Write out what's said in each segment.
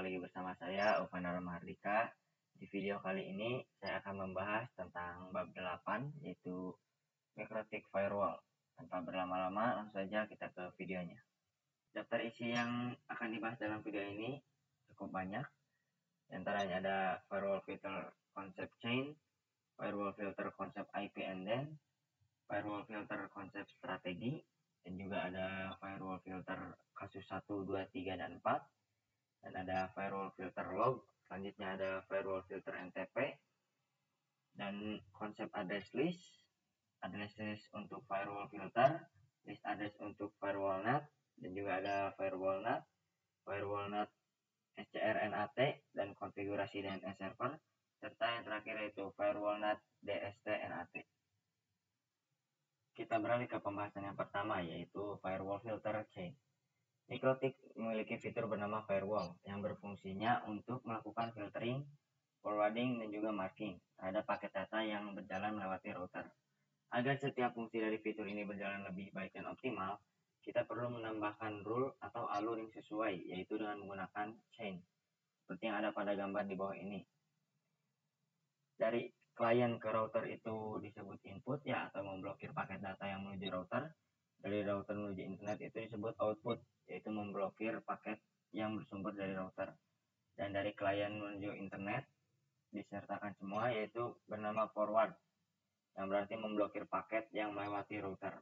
lagi bersama saya, Ovanara Mahardika. Di video kali ini, saya akan membahas tentang bab 8, yaitu MikroTik Firewall. Tanpa berlama-lama, langsung saja kita ke videonya. Daftar isi yang akan dibahas dalam video ini cukup banyak. Di antaranya ada Firewall Filter Concept Chain, Firewall Filter Concept IP Endpoint, Firewall Filter Concept Strategi, dan juga ada Firewall Filter kasus 1, 2, 3, dan 4. Dan ada firewall filter log, selanjutnya ada firewall filter NTP, dan konsep address list untuk firewall filter, list address untuk firewall NAT, dan juga ada firewall NAT, SCRNAT, dan konfigurasi DNS server, serta yang terakhir yaitu firewall NAT DST-NAT. Kita beralih ke pembahasan yang pertama, yaitu firewall filter chain. MikroTik memiliki fitur bernama firewall yang berfungsinya untuk melakukan filtering, forwarding, dan juga marking terhadap paket data yang berjalan melewati router. Agar setiap fungsi dari fitur ini berjalan lebih baik dan optimal, kita perlu menambahkan rule atau alur yang sesuai, yaitu dengan menggunakan chain, seperti yang ada pada gambar di bawah ini. Dari klien ke router itu disebut input ya, atau memblokir paket data yang menuju router. Dari router menuju internet itu disebut output, yaitu memblokir paket yang bersumber dari router. Dan dari klien menuju internet disertakan semua, yaitu bernama forward, yang berarti memblokir paket yang melewati router.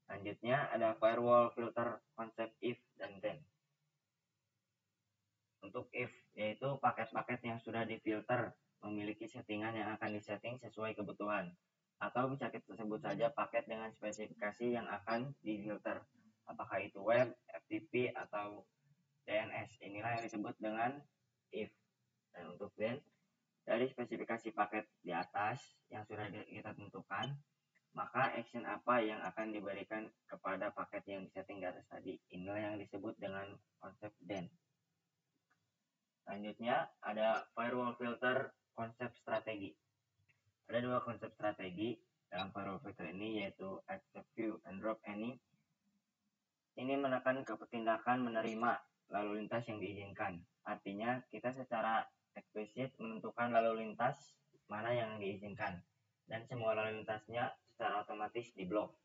Selanjutnya ada firewall filter konsep if dan then. Untuk if, yaitu paket-paket yang sudah difilter memiliki settingan yang akan disetting sesuai kebutuhan, atau bisa kita sebut saja paket dengan spesifikasi yang akan difilter, apakah itu web, FTP, atau DNS. Inilah yang disebut dengan if. Dan untuk then, dari spesifikasi paket di atas yang sudah kita tentukan, maka action apa yang akan diberikan kepada paket yang disetting di atas tadi. Inilah yang disebut dengan konsep then. Selanjutnya ada firewall filter konsep strategi. Ada dua konsep strategi dalam firewall filter ini, yaitu accept view and drop any. Ini menekan ke tindakan menerima lalu lintas yang diizinkan. Artinya kita secara eksplisit menentukan lalu lintas mana yang diizinkan, dan semua lalu lintasnya secara otomatis diblok.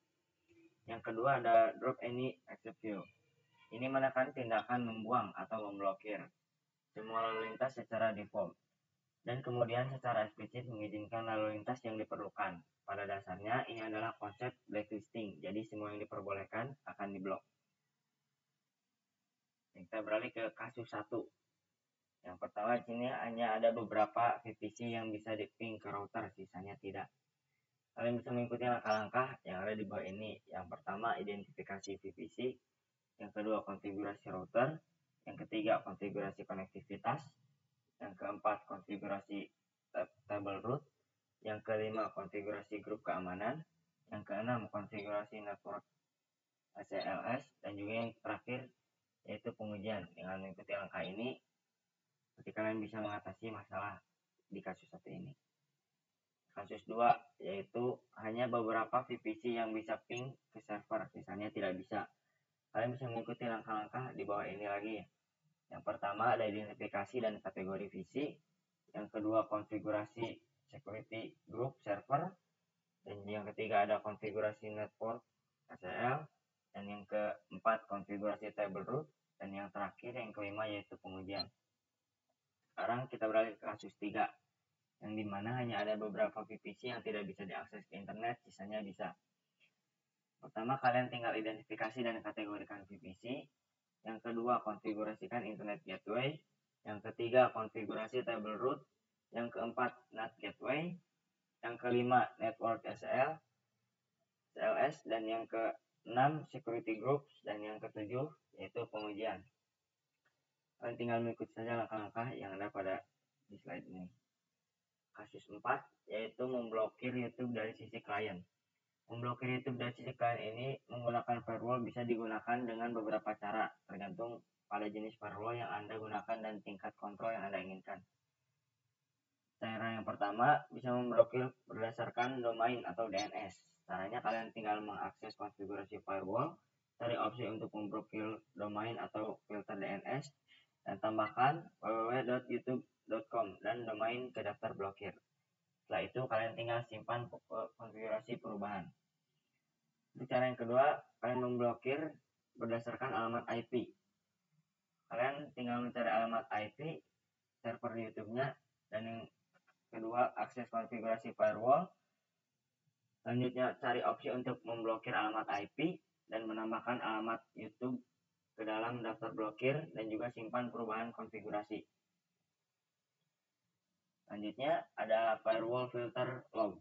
Yang kedua ada drop any accept view. Ini menekan tindakan membuang atau memblokir semua lalu lintas secara default, dan kemudian secara eksplisit mengizinkan lalu lintas yang diperlukan. Pada dasarnya ini adalah konsep blacklisting, jadi semua yang diperbolehkan akan diblok. Kita beralih ke kasus 1. Yang pertama di sini hanya ada beberapa VPC yang bisa di-ping ke router, sisanya tidak. Kalian bisa mengikuti langkah-langkah yang ada di bawah ini. Yang pertama identifikasi VPC, yang kedua konfigurasi router, yang ketiga konfigurasi konektivitas, yang keempat konfigurasi table root, yang kelima konfigurasi grup keamanan, yang keenam konfigurasi network ACLS, dan juga yang terakhir yaitu pengujian. Dengan mengikuti langkah ini, berarti kalian bisa mengatasi masalah di kasus 1 ini. Kasus 2 yaitu hanya beberapa VPC yang bisa ping ke server, sisanya tidak bisa. Kalian bisa mengikuti langkah-langkah di bawah ini lagi. Yang pertama ada identifikasi dan kategori VC, yang kedua konfigurasi security group server, dan yang ketiga ada konfigurasi network ACL, dan yang keempat konfigurasi table root, dan yang terakhir yang kelima yaitu pengujian. Sekarang kita beralih ke kasus 3, yang dimana hanya ada beberapa VPC yang tidak bisa diakses ke internet, sisanya bisa. Pertama, kalian tinggal identifikasi dan kategorikan VPC. Yang kedua, konfigurasikan internet gateway. Yang ketiga, konfigurasi table root. Yang keempat, NAT gateway. Yang kelima, network ACL, CLS. Dan yang keenam, security groups. Dan yang ketujuh, yaitu pengujian. Kalian tinggal mengikuti saja langkah-langkah yang ada pada di slide ini. Kasus 4, yaitu memblokir YouTube dari sisi klien. Memblokir YouTube dari sisi klien ini menggunakan firewall bisa digunakan dengan beberapa cara, tergantung pada jenis firewall yang Anda gunakan dan tingkat kontrol yang Anda inginkan. Cara yang pertama, bisa memblokir berdasarkan domain atau DNS. Caranya kalian tinggal mengakses konfigurasi firewall, cari opsi untuk memblokir domain atau filter DNS, dan tambahkan www.youtube.com dan domain ke daftar blokir. Setelah itu kalian tinggal simpan konfigurasi perubahan. Untuk cara yang kedua, kalian memblokir berdasarkan alamat IP. Kalian tinggal mencari alamat IP server di YouTube-nya, dan yang kedua akses konfigurasi firewall. Selanjutnya cari opsi untuk memblokir alamat IP dan menambahkan alamat YouTube ke dalam daftar blokir, dan juga simpan perubahan konfigurasi. Selanjutnya ada firewall filter log.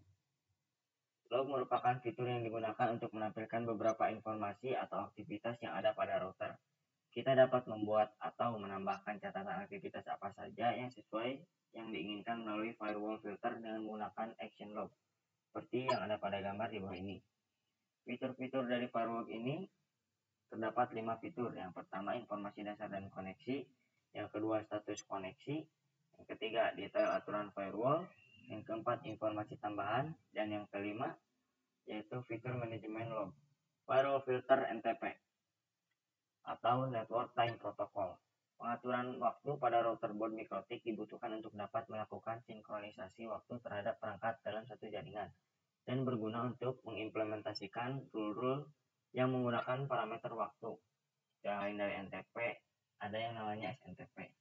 Log merupakan fitur yang digunakan untuk menampilkan beberapa informasi atau aktivitas yang ada pada router. Kita dapat membuat atau menambahkan catatan aktivitas apa saja yang sesuai yang diinginkan melalui firewall filter dengan menggunakan action log, seperti yang ada pada gambar di bawah ini. Fitur-fitur dari firewall ini terdapat 5 fitur. Yang pertama, informasi dasar dan koneksi. Yang kedua, status koneksi. Yang ketiga, detail aturan firewall. Yang keempat, informasi tambahan. Dan yang kelima, yaitu fitur manajemen log. Firewall filter NTP atau Network Time Protocol. Pengaturan waktu pada router board MikroTik dibutuhkan untuk dapat melakukan sinkronisasi waktu terhadap perangkat dalam satu jaringan, dan berguna untuk mengimplementasikan rule-rule yang menggunakan parameter waktu. Selain dari NTP, ada yang namanya SNTP.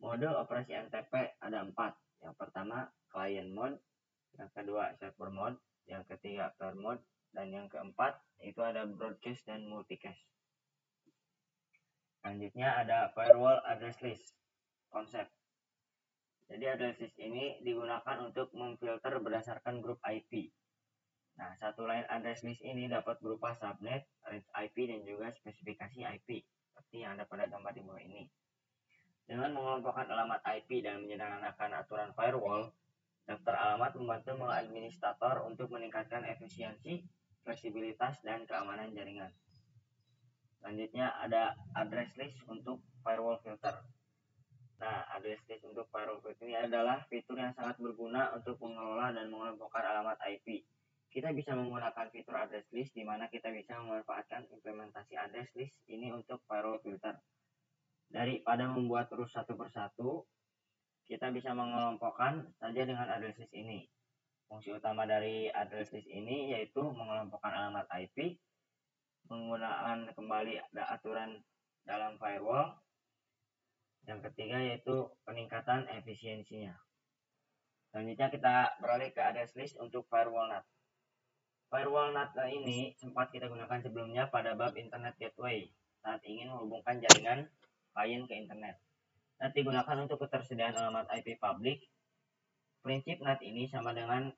Mode operasi NTP ada 4. Yang pertama, client mode. Yang kedua, server mode. Yang ketiga, peer mode. Dan yang keempat, itu ada broadcast dan multicast. Selanjutnya ada firewall address list konsep. Jadi address list ini digunakan untuk memfilter berdasarkan grup IP. Nah, satu line address list ini dapat berupa subnet, range IP, dan juga spesifikasi IP, seperti yang ada pada gambar di bawah ini. Dengan mengelompokkan alamat IP dan menyederhanakan aturan firewall, daftar alamat membantu mengadministrator untuk meningkatkan efisiensi, fleksibilitas, dan keamanan jaringan. Selanjutnya ada address list untuk firewall filter. Nah, address list untuk firewall filter ini adalah fitur yang sangat berguna untuk mengelola dan mengelompokkan alamat IP. Kita bisa menggunakan fitur address list di mana kita bisa memanfaatkan implementasi address list ini untuk firewall filter. Daripada membuat terus satu persatu, kita bisa mengelompokkan saja dengan address list ini. Fungsi utama dari address list ini yaitu mengelompokkan alamat IP, menggunakan kembali aturan dalam firewall. Yang ketiga yaitu peningkatan efisiensinya. Selanjutnya kita beralih ke address list untuk firewall NAT. Firewall NAT ini sempat kita gunakan sebelumnya pada bab Internet Gateway saat ingin menghubungkan jaringan klien ke internet. NAT digunakan untuk ketersediaan alamat IP publik. Prinsip NAT ini sama dengan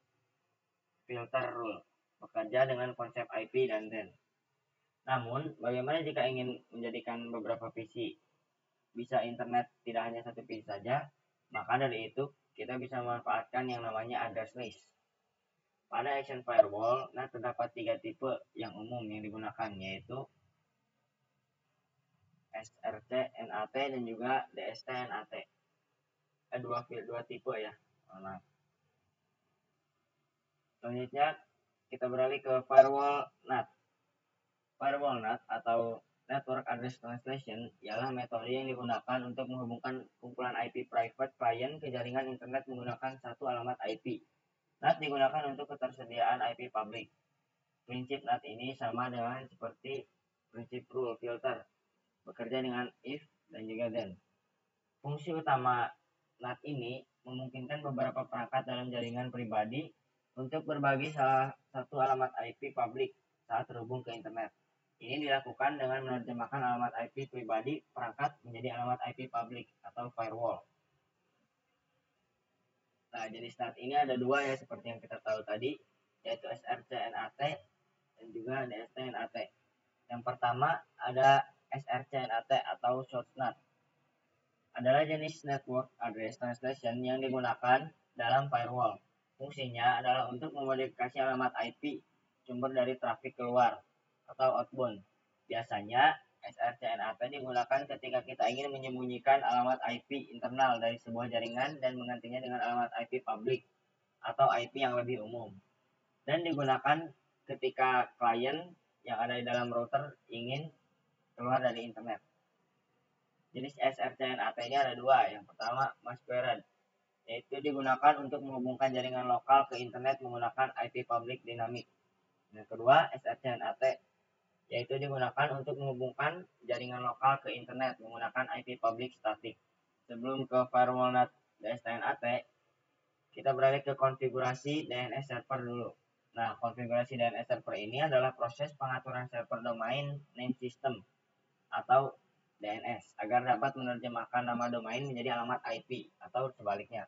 filter rule, bekerja dengan konsep IP dan DEN. Namun, bagaimana jika ingin menjadikan beberapa PC bisa internet tidak hanya satu PC saja? Maka dari itu, kita bisa memanfaatkan yang namanya address list. Pada Action Firewall, terdapat 3 tipe yang umum yang digunakan, yaitu SRC NAT dan juga DST NAT. Dua tipe ya. Selanjutnya, kita beralih ke Firewall NAT. Firewall NAT atau Network Address Translation ialah metode yang digunakan untuk menghubungkan kumpulan IP private client ke jaringan internet menggunakan satu alamat IP. NAT digunakan untuk ketersediaan IP public. Prinsip NAT ini sama dengan seperti prinsip rule filter, bekerja dengan if dan juga then. Fungsi utama NAT ini memungkinkan beberapa perangkat dalam jaringan pribadi untuk berbagi salah satu alamat IP public saat terhubung ke internet. Ini dilakukan dengan menerjemahkan alamat IP pribadi perangkat menjadi alamat IP public atau firewall. Nah, jenis NAT ini ada 2 ya, seperti yang kita tahu tadi, yaitu SRC NAT dan juga DST NAT. Yang pertama ada SRC NAT atau Short NAT. Adalah jenis Network Address Translation yang digunakan dalam firewall. Fungsinya adalah untuk memodifikasi alamat IP sumber dari trafik keluar atau outbound. Biasanya SRC NAT digunakan ketika kita ingin menyembunyikan alamat IP internal dari sebuah jaringan dan menggantinya dengan alamat IP public atau IP yang lebih umum. Dan digunakan ketika klien yang ada di dalam router ingin keluar dari internet. Jenis SRCNAT ini ada dua. Yang pertama, masquerade, yaitu digunakan untuk menghubungkan jaringan lokal ke internet menggunakan IP public dynamic. Yang kedua, SRCNAT, yaitu digunakan untuk menghubungkan jaringan lokal ke internet menggunakan IP public static. Sebelum ke firewall NAT DSNAT, kita beralih ke konfigurasi DNS server dulu. Nah, konfigurasi DNS server ini adalah proses pengaturan server domain name system atau DNS agar dapat menerjemahkan nama domain menjadi alamat IP atau sebaliknya.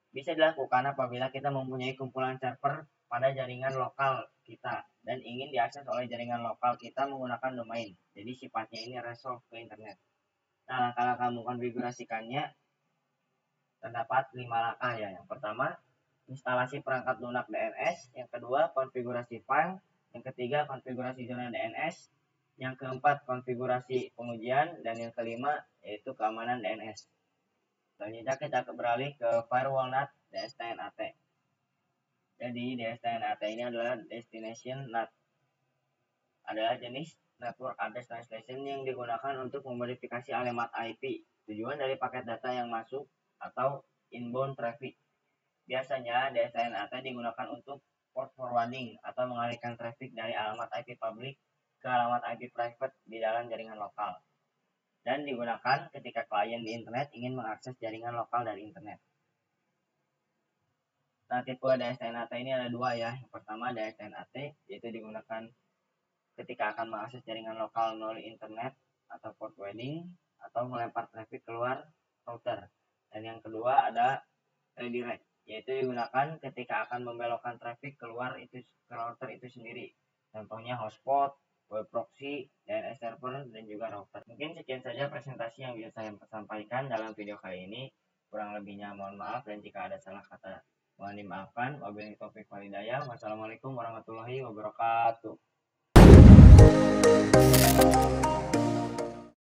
Bisa dilakukan apabila kita mempunyai kumpulan server pada jaringan lokal kita dan ingin diakses oleh jaringan lokal kita menggunakan domain. Jadi sifatnya ini resolve ke internet. Nah, kalau kamu konfigurasikannya terdapat 5 langkah ya. Yang pertama, instalasi perangkat lunak DNS. Yang kedua, konfigurasi file. Yang ketiga, konfigurasi zona DNS. Yang keempat, konfigurasi pengujian. Dan yang kelima, yaitu keamanan DNS. Selanjutnya kita beralih ke firewall NAT DSNAT. Jadi DSNAT ini adalah destination NAT. Adalah jenis network address translation yang digunakan untuk memodifikasi alamat IP tujuan dari paket data yang masuk atau inbound traffic. Biasanya DSNAT digunakan untuk port forwarding atau mengalihkan traffic dari alamat IP public ke alamat IP private di dalam jaringan lokal. Dan digunakan ketika klien di internet ingin mengakses jaringan lokal dari internet. Nah, tipe DSNAT ini ada dua ya. Yang pertama DSNAT, yaitu digunakan ketika akan mengakses jaringan lokal melalui internet atau port forwarding atau melempar traffic keluar router. Dan yang kedua ada redirect, yaitu digunakan ketika akan membelokkan traffic keluar itu ke router itu sendiri. Contohnya hotspot, web proxy, DNS server, dan juga router. Mungkin sekian saja presentasi yang bisa saya sampaikan dalam video kali ini. Kurang lebihnya mohon maaf, dan jika ada salah kata mohon dimaafkan. Wabillahi taufiq wal hidayah. Wassalamualaikum warahmatullahi wabarakatuh.